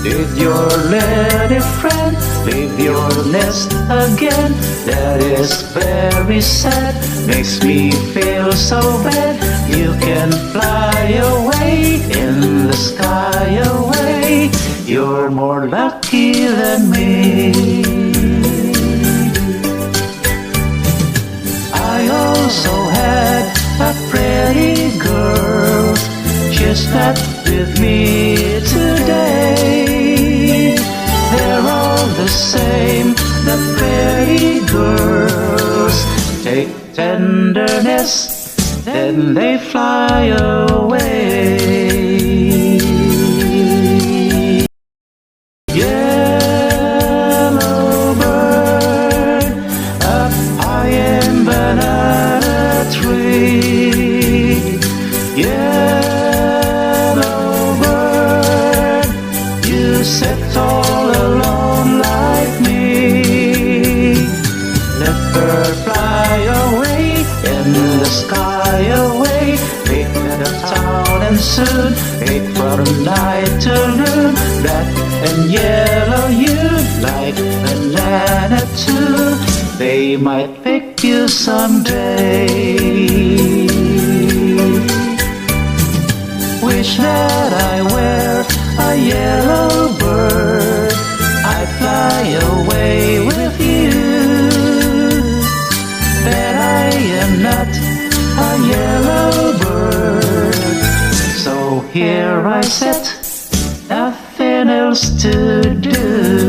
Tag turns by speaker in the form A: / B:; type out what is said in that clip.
A: with your lady friend, leave your nest again. That is very sad, makes me feel so bad. You can fly away in the sky away. You're more lucky than me. I also had a pretty girl. She's not with me today. They're all the same, the pretty girls. Take tenderness, then they fly away. Yellow bird, up high in banana tree. Yellow bird, you sit all alone like me. Let her fly away in the sky away. Wait at the town and soon, wait from night to noon. Black and yellow you'd like banana too. They might pick you someday. Wish that I were a yellow bird, I'd fly away with you. But I am not a yellow bird, so here I sit, nothing else to do.